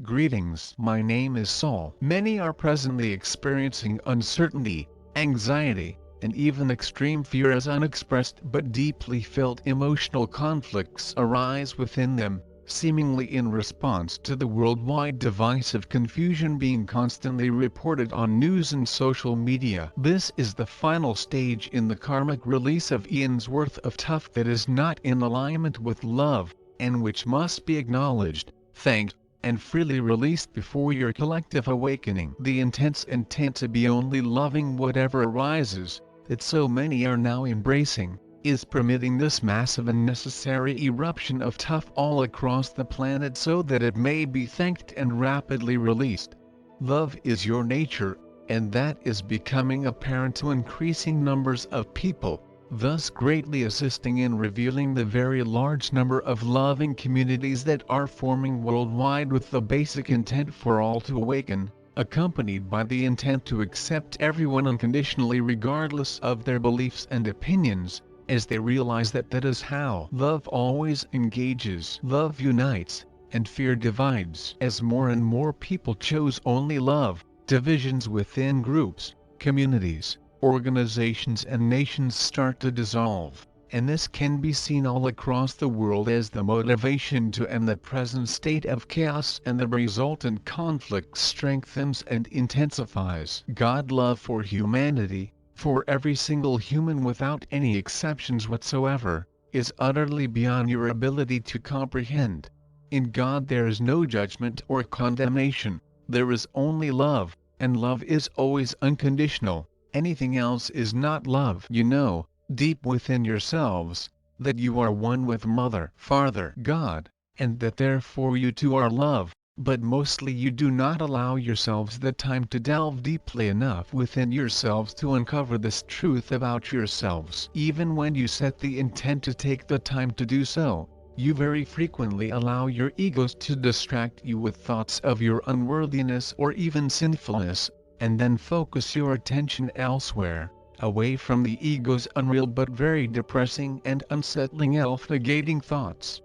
Greetings. My name is Saul. Many are presently experiencing uncertainty, anxiety, and even extreme fear as unexpressed but deeply felt emotional conflicts arise within them, seemingly in response to the worldwide divisive confusion being constantly reported on news and social media. This is the final stage in the karmic release of eons worth of stuff that is not in alignment with love, and which must be acknowledged, thanked, and freely released before your collective awakening. The intense intent to be only loving whatever arises, that so many are now embracing, is permitting this massive and necessary eruption of tough all across the planet so that it may be thanked and rapidly released. Love is your nature, and that is becoming apparent to increasing numbers of people, thus greatly assisting in revealing the very large number of loving communities that are forming worldwide with the basic intent for all to awaken, accompanied by the intent to accept everyone unconditionally regardless of their beliefs and opinions, as they realize that that is how love always engages. Love unites, and fear divides. As more and more people chose only love, divisions within groups, communities, organizations and nations start to dissolve, and this can be seen all across the world as the motivation to end the present state of chaos, and the resultant conflict strengthens and intensifies. God love for humanity, for every single human without any exceptions whatsoever, is utterly beyond your ability to comprehend. In God there is no judgment or condemnation, there is only love, and love is always unconditional. Anything else is not love. You know, deep within yourselves, that you are one with Mother, Father, God, and that therefore you too are love, but mostly you do not allow yourselves the time to delve deeply enough within yourselves to uncover this truth about yourselves. Even when you set the intent to take the time to do so, you very frequently allow your egos to distract you with thoughts of your unworthiness or even sinfulness, and then focus your attention elsewhere, away from the ego's unreal but very depressing and unsettling self-negating thoughts.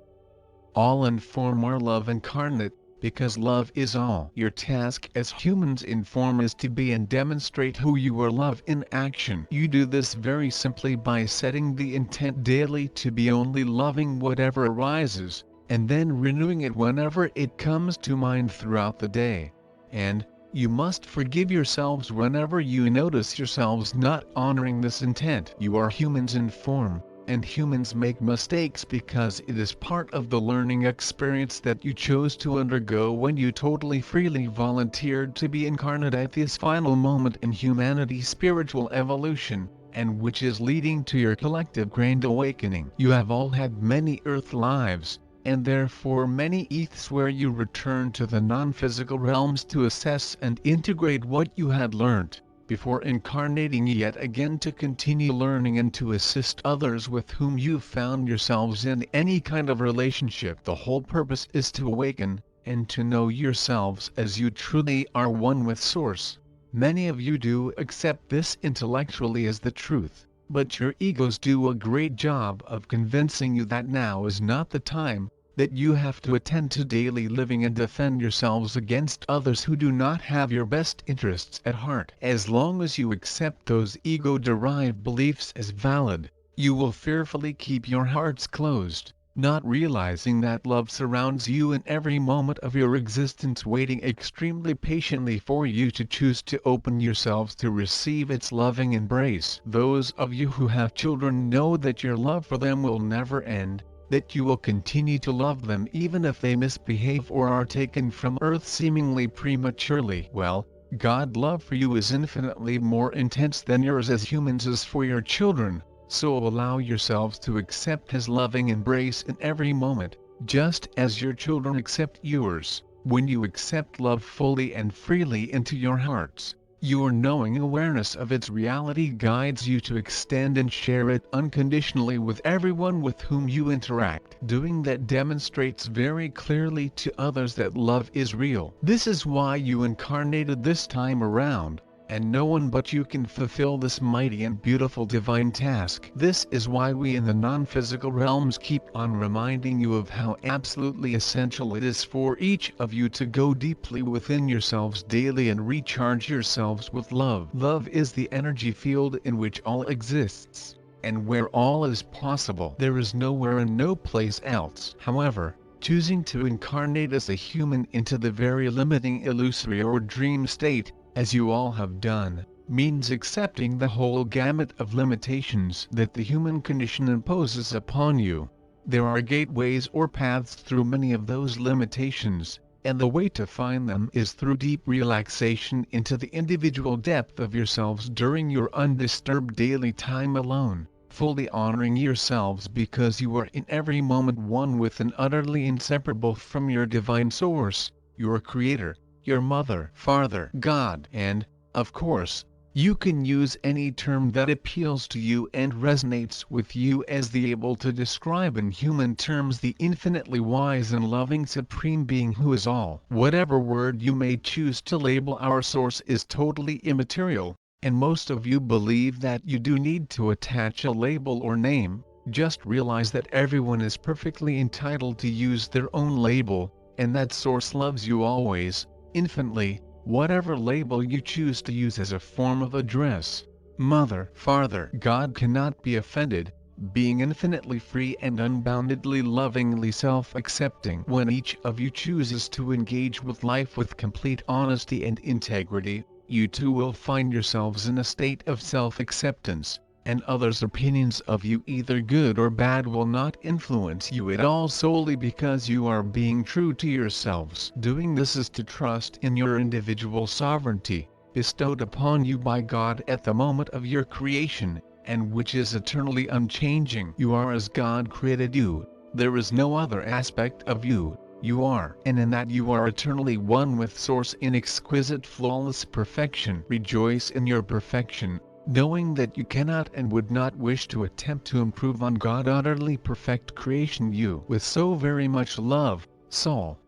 All inform our love incarnate, because love is all. Your task as humans in form is to be and demonstrate who you are, love in action. You do this very simply by setting the intent daily to be only loving whatever arises, and then renewing it whenever it comes to mind throughout the day. And, you must forgive yourselves whenever you notice yourselves not honoring this intent. You are humans in form, and humans make mistakes because it is part of the learning experience that you chose to undergo when you totally freely volunteered to be incarnate at this final moment in humanity's spiritual evolution, and which is leading to your collective grand awakening. You have all had many earth lives, and therefore many earths where you return to the non-physical realms to assess and integrate what you had learnt, before incarnating yet again to continue learning and to assist others with whom you found yourselves in any kind of relationship. The whole purpose is to awaken, and to know yourselves as you truly are one with Source. Many of you do accept this intellectually as the truth, but your egos do a great job of convincing you that now is not the time, that you have to attend to daily living and defend yourselves against others who do not have your best interests at heart. As long as you accept those ego-derived beliefs as valid, you will fearfully keep your hearts closed, not realizing that love surrounds you in every moment of your existence, waiting extremely patiently for you to choose to open yourselves to receive its loving embrace. Those of you who have children know that your love for them will never end, that you will continue to love them even if they misbehave or are taken from earth seemingly prematurely. Well, God's love for you is infinitely more intense than yours as humans is for your children, so allow yourselves to accept His loving embrace in every moment, just as your children accept yours. When you accept love fully and freely into your hearts, your knowing awareness of its reality guides you to extend and share it unconditionally with everyone with whom you interact. Doing that demonstrates very clearly to others that love is real. This is why you incarnated this time around, and no one but you can fulfill this mighty and beautiful divine task. This is why we in the non-physical realms keep on reminding you of how absolutely essential it is for each of you to go deeply within yourselves daily and recharge yourselves with love. Love is the energy field in which all exists, and where all is possible. There is nowhere and no place else. However, choosing to incarnate as a human into the very limiting illusory or dream state, as you all have done, means accepting the whole gamut of limitations that the human condition imposes upon you. There are gateways or paths through many of those limitations, and the way to find them is through deep relaxation into the individual depth of yourselves during your undisturbed daily time alone, fully honoring yourselves because you are in every moment one with and utterly inseparable from your divine source, your creator, your mother, father, God, and, of course, you can use any term that appeals to you and resonates with you as the able to describe in human terms the infinitely wise and loving Supreme Being who is all. Whatever word you may choose to label our source is totally immaterial, and most of you believe that you do need to attach a label or name. Just realize that everyone is perfectly entitled to use their own label, and that source loves you always, infinitely, whatever label you choose to use as a form of address. Mother, Father, God cannot be offended, being infinitely free and unboundedly lovingly self-accepting. When each of you chooses to engage with life with complete honesty and integrity, you too will find yourselves in a state of self-acceptance, and others' opinions of you, either good or bad, will not influence you at all solely because you are being true to yourselves. Doing this is to trust in your individual sovereignty, bestowed upon you by God at the moment of your creation, and which is eternally unchanging. You are as God created you. There is no other aspect of you. You are, and in that you are eternally one with Source in exquisite flawless perfection. Rejoice in your perfection, knowing that you cannot and would not wish to attempt to improve on God's utterly perfect creation. You, with so very much love, Saul.